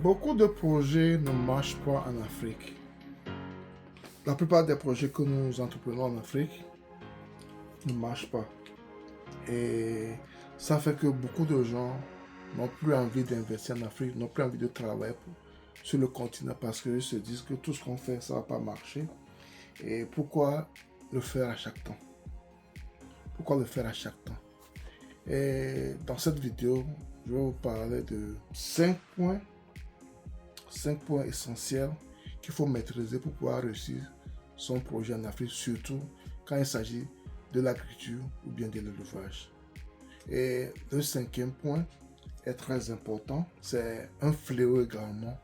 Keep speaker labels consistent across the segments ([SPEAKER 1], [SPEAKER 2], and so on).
[SPEAKER 1] Beaucoup de projets ne marchent pas en Afrique. La plupart des projets que nous entreprenons en Afrique ne marchent pas. Et ça fait que beaucoup de gens n'ont plus envie d'investir en Afrique, n'ont plus envie de travailler sur le continent parce qu'ils se disent que tout ce qu'on fait, ça ne va pas marcher. Et pourquoi le faire à chaque temps? Pourquoi le faire à chaque temps? Et dans cette vidéo, je vais vous parler de 5 points essentiels qu'il faut maîtriser pour pouvoir réussir son projet en Afrique, surtout quand il s'agit de l'agriculture ou bien de l'élevage. Et le 5e point est très important, c'est un fléau également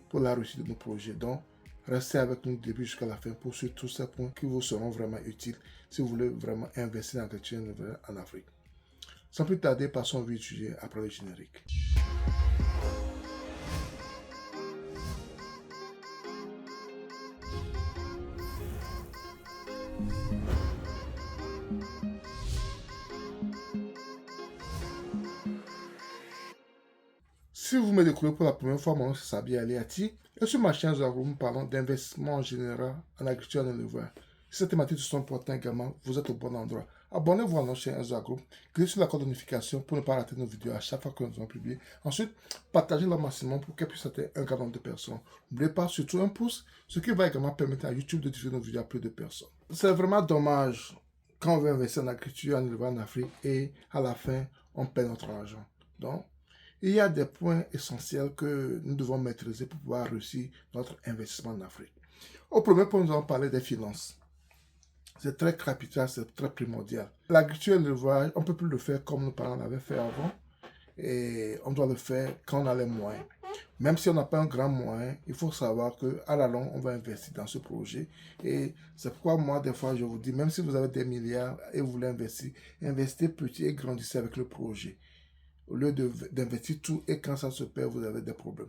[SPEAKER 1] pour la réussite de nos projets. Donc, restez avec nous du début jusqu'à la fin pour suivre tous ces points qui vous seront vraiment utiles si vous voulez vraiment investir en agriculture et l'élevage en Afrique. Sans plus tarder, passons au vif du sujet après le générique. Si vous me découvrez pour la première fois, mon nom c'est Sabi Aliati. Et sur ma chaîne, nous parlons d'investissement en général en agriculture et en élevage. Si ces thématiques sont importantes également, vous êtes au bon endroit. Abonnez-vous à notre chaîne Enzo Agro, cliquez sur la cloche de notification pour ne pas rater nos vidéos à chaque fois que nous allons publier. Ensuite, partagez-le au maximum pour qu'elle puisse atteindre un grand nombre de personnes. N'oubliez pas surtout un pouce, ce qui va également permettre à YouTube de diffuser nos vidéos à plus de personnes. C'est vraiment dommage quand on veut investir en agriculture, en élevage en Afrique et à la fin, on perd notre argent. Donc, il y a des points essentiels que nous devons maîtriser pour pouvoir réussir notre investissement en Afrique. Au premier point, nous allons parler des finances. C'est très capital, c'est très primordial. L'agriculture et l'élevage, on ne peut plus le faire comme nos parents l'avaient fait avant. Et on doit le faire quand on a les moyens. Même si on n'a pas un grand moyen, il faut savoir qu'à la longue, on va investir dans ce projet. Et c'est pourquoi moi, des fois, je vous dis, même si vous avez des milliards et vous voulez investir, investissez petit et grandissez avec le projet. Au lieu d'investir tout et quand ça se perd, vous avez des problèmes.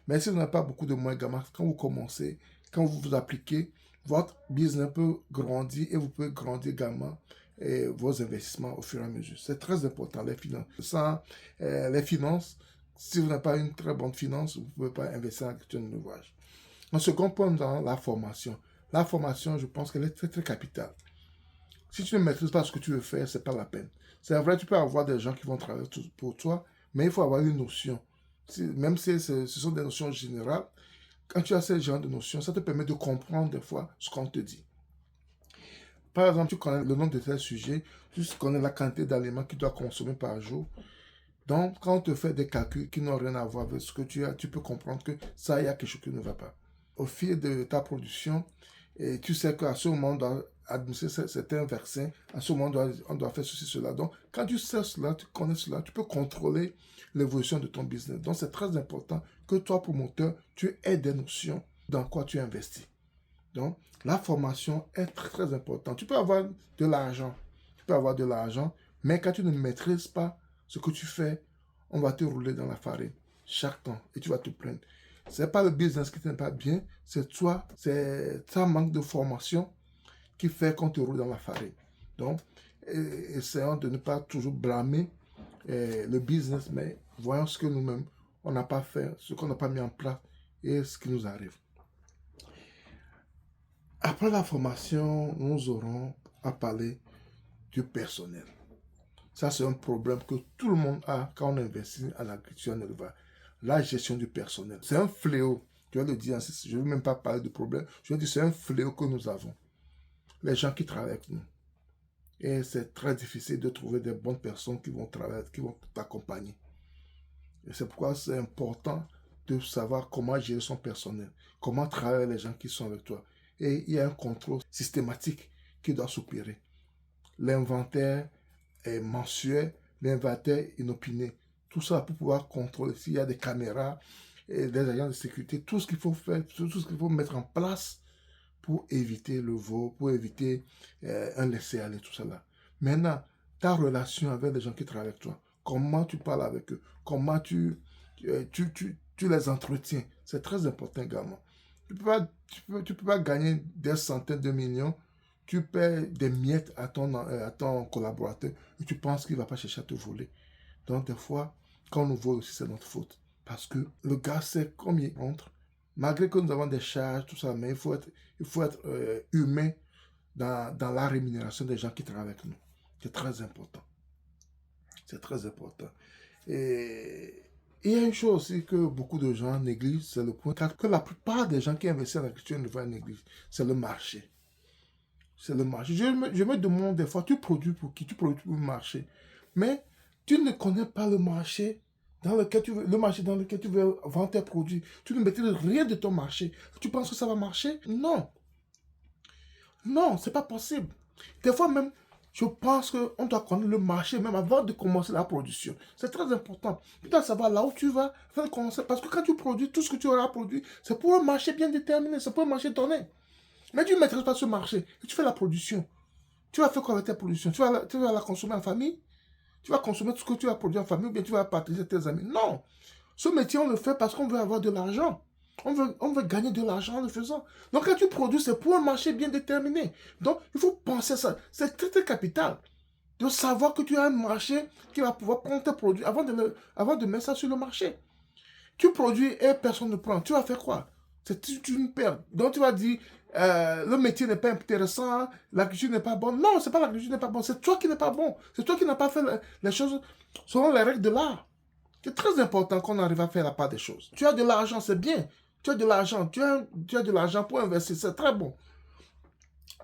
[SPEAKER 1] Mais si vous n'avez pas beaucoup de moyens, quand vous commencez, quand vous vous appliquez, votre business peut grandir et vous pouvez grandir également vos investissements au fur et à mesure. C'est très important, les finances. Sans les finances, si vous n'avez pas une très bonne finance, vous ne pouvez pas investir en agriculture et en élevage. En second point, dans la formation. La formation, je pense qu'elle est très, très capitale. Si tu ne maîtrises pas ce que tu veux faire, ce n'est pas la peine. C'est vrai, tu peux avoir des gens qui vont travailler pour toi, mais il faut avoir une notion. Même si ce sont des notions générales, quand tu as ce genre de notions, ça te permet de comprendre des fois ce qu'on te dit. Par exemple, tu connais le nom de tel sujet, tu connais la quantité d'aliments que tu dois consommer par jour. Donc, quand on te fait des calculs qui n'ont rien à voir avec ce que tu as, tu peux comprendre que ça, il y a quelque chose qui ne va pas. Au fil de ta production, et tu sais qu'à ce moment, on doit administrer certains vaccins, à ce moment, on doit faire ceci, cela. Donc, quand tu sais cela, tu connais cela, tu peux contrôler l'évolution de ton business. Donc, c'est très important que toi, promoteur, tu aies des notions dans quoi tu investis. Donc, la formation est très, très importante. Tu peux avoir de l'argent, mais quand tu ne maîtrises pas ce que tu fais, on va te rouler dans la farine chaque temps et tu vas te plaindre. Ce n'est pas le business qui n'est pas bien, c'est toi, c'est ta manque de formation qui fait qu'on te roule dans la farine. Donc, essayons de ne pas toujours blâmer le business, mais voyons ce que nous-mêmes, on n'a pas fait, ce qu'on n'a pas mis en place et ce qui nous arrive. Après la formation, nous aurons à parler du personnel. Ça, c'est un problème que tout le monde a quand on investit en agriculture, en élevage. La gestion du personnel. C'est un fléau. Je vais le dire, je ne vais même pas parler de problème. Je vais dire c'est un fléau que nous avons. Les gens qui travaillent avec nous. Et c'est très difficile de trouver des bonnes personnes qui vont travailler, qui vont t'accompagner. Et c'est pourquoi c'est important de savoir comment gérer son personnel, comment travailler les gens qui sont avec toi. Et il y a un contrôle systématique qui doit s'opérer. L'inventaire est mensuel, l'inventaire inopiné. Tout ça pour pouvoir contrôler s'il y a des caméras et des agents de sécurité, tout ce qu'il faut faire, tout ce qu'il faut mettre en place pour éviter le vol, pour éviter un laisser-aller, tout cela. Maintenant, ta relation avec les gens qui travaillent avec toi, comment tu parles avec eux, comment tu les entretiens, c'est très important également. Tu peux pas gagner des centaines de millions, tu perds des miettes à ton collaborateur et tu penses qu'il ne va pas chercher à te voler. Donc, des fois, quand on nous vole aussi, c'est notre faute. Parce que le gars sait combien il rentre. Malgré que nous avons des charges, tout ça, mais il faut être humain dans la rémunération des gens qui travaillent avec nous. C'est très important. C'est très important. Et il y a une chose aussi que beaucoup de gens négligent, c'est le point que la plupart des gens qui investissent en agriculture ne vont négliger, c'est le marché. C'est le marché. Je me demande des fois, tu produis pour qui? Tu produis pour le marché. Mais tu ne connais pas le marché le marché dans lequel tu veux vendre tes produits. Tu ne maîtrises rien de ton marché. Tu penses que ça va marcher? Non. Non, c'est pas possible. Des fois même, je pense qu'on doit connaître le marché même avant de commencer la production. C'est très important. Tu dois savoir là où tu vas faire commencer. Parce que quand tu produis, tout ce que tu auras produit, c'est pour un marché bien déterminé. C'est pour un marché donné. Mais tu ne maîtrises pas ce marché. Tu fais la production. Tu vas faire quoi avec ta production? Tu vas la consommer en famille? Tu vas consommer tout ce que tu as produit en famille ou bien tu vas partager avec tes amis? Non. Ce métier, on le fait parce qu'on veut avoir de l'argent. On veut gagner de l'argent en le faisant. Donc, quand tu produis, c'est pour un marché bien déterminé. Donc, il faut penser à ça. C'est très, très capital de savoir que tu as un marché qui va pouvoir prendre tes produits avant de mettre ça sur le marché. Tu produis et personne ne prend. Tu vas faire quoi? C'est une perte. Donc, tu vas dire, le métier n'est pas intéressant, l'agriculture n'est pas bonne. Non, c'est pas l'agriculture n'est pas bonne, c'est toi qui n'es pas bon. C'est toi qui n'as pas fait les choses selon les règles de l'art. C'est très important qu'on arrive à faire la part des choses. Tu as de l'argent, c'est bien. Tu as de l'argent, tu as de l'argent pour investir, c'est très bon.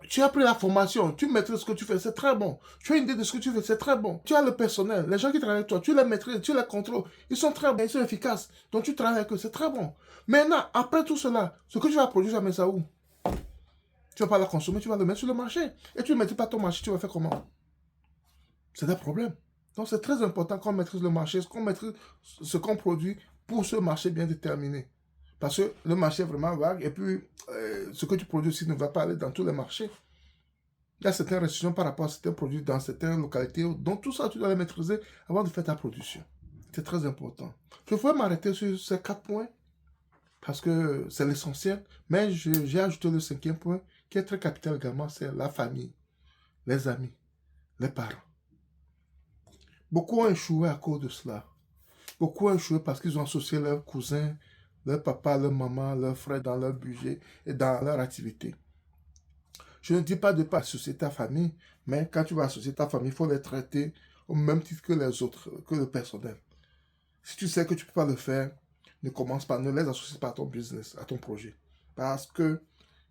[SPEAKER 1] Tu as pris la formation, tu maîtrises ce que tu fais, c'est très bon. Tu as une idée de ce que tu fais, c'est très bon. Tu as le personnel, les gens qui travaillent avec toi, tu les maîtrises, tu les contrôles. Ils sont très bons, ils sont efficaces. Donc tu travailles avec eux, c'est très bon. Maintenant, après tout cela, ce que tu vas produire, tu vas mettre ça où? Tu vas pas la consommer, tu vas le mettre sur le marché. Et tu ne maîtrises pas ton marché, tu vas faire comment? C'est un problème. Donc c'est très important qu'on maîtrise le marché, qu'on maîtrise ce qu'on produit pour ce marché bien déterminé. Parce que le marché est vraiment vague et puis ce que tu produis aussi ne va pas aller dans tous les marchés. Il y a certaines restrictions par rapport à certains produits dans certaines localités. Donc tout ça, tu dois les maîtriser avant de faire ta production. C'est très important. Je pourrais m'arrêter sur ces 4 points parce que c'est l'essentiel. Mais j'ai ajouté le 5e point qui est très capital également, c'est la famille, les amis, les parents. Beaucoup ont échoué à cause de cela. Beaucoup ont échoué parce qu'ils ont associé leurs cousins, leur papa, leur maman, leurs frères dans leur budget et dans leur activité. Je ne dis pas de ne pas associer ta famille, mais quand tu vas associer ta famille, il faut les traiter au même titre que les autres, que le personnel. Si tu sais que tu ne peux pas le faire, ne commence pas, ne les associe pas à ton business, à ton projet. Parce que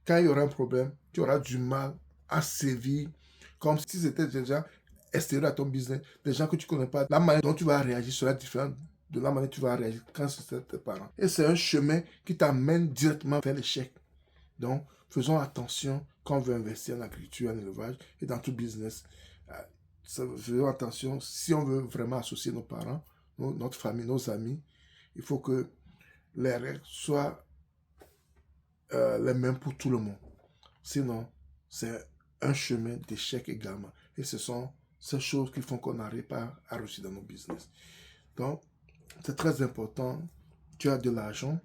[SPEAKER 1] quand il y aura un problème, tu auras du mal à sévir, comme si c'était déjà extérieur à ton business, des gens que tu ne connais pas. La manière dont tu vas réagir sera différente de la manière dont tu vas réagir quand c'est tes parents. Et c'est un chemin qui t'amène directement vers l'échec. Donc, faisons attention quand on veut investir en agriculture, en élevage et dans tout business. Faisons attention, si on veut vraiment associer nos parents, notre famille, nos amis, il faut que les règles soient les mêmes pour tout le monde. Sinon, c'est un chemin d'échec également. Et ce sont ces choses qui font qu'on n'arrive pas à réussir dans nos business. Donc, c'est très important. Tu as de l'argent,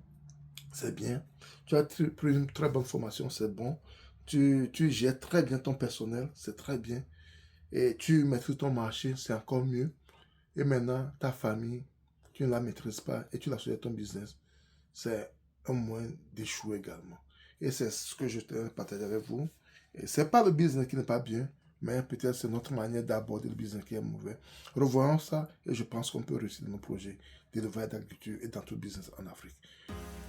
[SPEAKER 1] c'est bien. Tu as pris une très bonne formation, c'est bon. Tu gères très bien ton personnel, c'est très bien. Et tu maîtrises ton marché, c'est encore mieux. Et maintenant, ta famille, tu ne la maîtrises pas et tu la souhaites ton business. C'est un moyen d'échouer également. Et c'est ce que je te partage avec vous. Et ce n'est pas le business qui n'est pas bien, mais peut-être c'est notre manière d'aborder le business qui est mauvais. Revoyons ça et je pense qu'on peut réussir nos projets d'élevage, d'agriculture et dans tout le business en Afrique.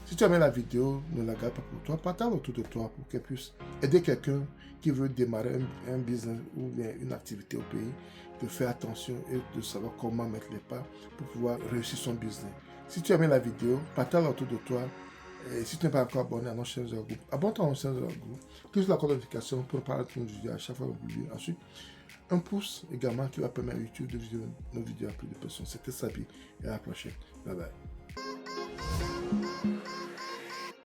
[SPEAKER 1] Si tu as aimé la vidéo, ne la garde pas pour toi, partage autour de toi pour qu'elle puisse aider quelqu'un qui veut démarrer un business ou bien une activité au pays, de faire attention et de savoir comment mettre les pas pour pouvoir réussir son business. Si tu as aimé la vidéo, partage autour de toi. Et si tu n'es pas encore abonné à notre chaîne de groupe, abonne-toi à notre chaîne de groupe. Clique sur la cloche de notification pour ne pas rater nos vidéos à chaque fois que vous publiez. Ensuite, un pouce également qui va permettre à YouTube de visionner nos vidéos à plus de personnes. C'était Sabi et à la prochaine. Bye bye.